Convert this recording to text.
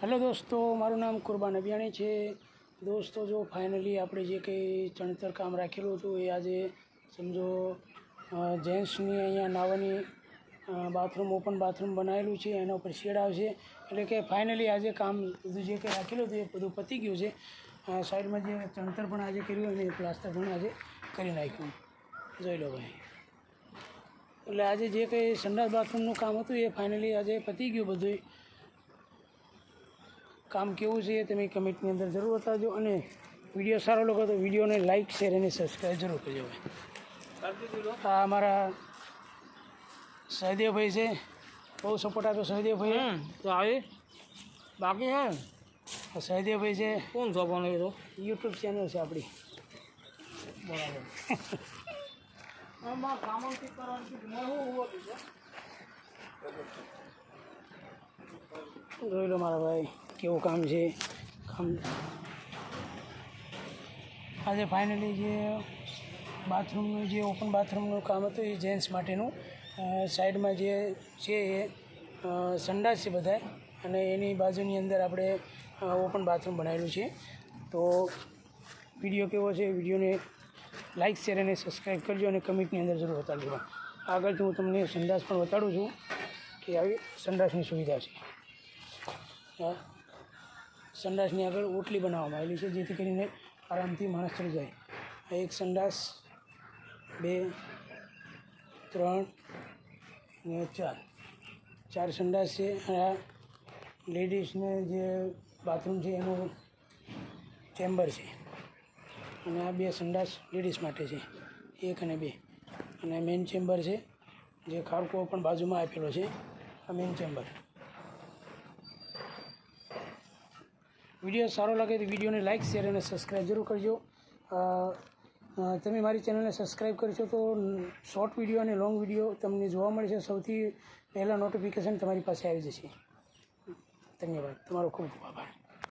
Hello દોસ્તો, મારું નામ કુરબાન અભિયાણી છે. દોસ્તો જો ફાઇનલી આપણે જે કંઈ ચણતર કામ રાખેલું હતું એ આજે સમજો જેન્ટ્સની અહીંયા નાવાની બાથરૂમ ઓપન બાથરૂમ બનાવેલું છે, એના ઉપર શેડ આવશે. એટલે કે ફાઇનલી આજે કામ બધું જે કંઈ રાખેલું હતું એ બધું પતી ગયું છે. સાઈડમાં જે ચણતર પણ આજે કર્યું અને પ્લાસ્ટર પણ આજે કરી નાખ્યું. જોઈ લો ભાઈ. એટલે આજે જે કંઈ સંડાસ બાથરૂમનું કામ હતું એ ફાઇનલી આજે પતી ગયું બધું. કામ કેવું છે એ તમે કમેન્ટની અંદર જરૂર બતાવજો, અને વિડીયો સારો લાગે તો વિડીયોને લાઇક શેર અને સબસ્ક્રાઈબ જરૂર કરજો. આ અમારા સહદેવભાઈ છે, બહુ સપોર્ટ આપ્યો સહદેવભાઈ. તો આવે બાકી હે સહદેવભાઈ છે, કોણ જોવાનું એ તો યુટ્યુબ ચેનલ છે આપણી. બરાબર. આમાં કામથી કરવાનું જોઈ લો મારા ભાઈ કેવું કામ છે. આજે ફાઇનલી જે બાથરૂમનું જે ઓપન બાથરૂમનું કામ હતું એ જેન્ટ્સ માટેનું, સાઈડમાં જે છે એ સંડાસ છે બધા, અને એની બાજુની અંદર આપણે ઓપન બાથરૂમ બનાવેલું છે. તો વિડીયો કેવો છે, વિડીયોને લાઇક શેર અને સબસ્ક્રાઈબ કરજો, અને કમેન્ટની અંદર જરૂર બતાડજો. આગળથી હું તમને સંડાસ પણ બતાડું છું કે આવી સંડાસની સુવિધા છે. સંડાસની આગળ ઓટલી બનાવવામાં આવેલી છે, જેથી કરીને આરામથી માણસ ચડી જાય. એક સંડાસ, 2, 3 અને 4 સંડાસ છે. આ લેડીઝને જે બાથરૂમ છે એનું ચેમ્બર છે, અને આ 2 સંડાસ લેડીઝ માટે છે, 1 અને 2. અને મેઇન ચેમ્બર છે, જે ખાડકો પણ બાજુમાં આપેલો છે. આ મેઇન ચેમ્બર. વિડીયો સારો લાગે તો વિડીયોને લાઇક શેર અને સબસ્ક્રાઈબ જરૂર કરજો. તમે મારી ચેનલને સબસ્ક્રાઈબ કરશો તો શોર્ટ વિડીયો અને લોંગ વિડીયો તમને જોવા મળશે. સૌથી પહેલાં નોટિફિકેશન તમારી પાસે આવી જશે. ધન્યવાદ. તમારો ખૂબ ખૂબ આભાર.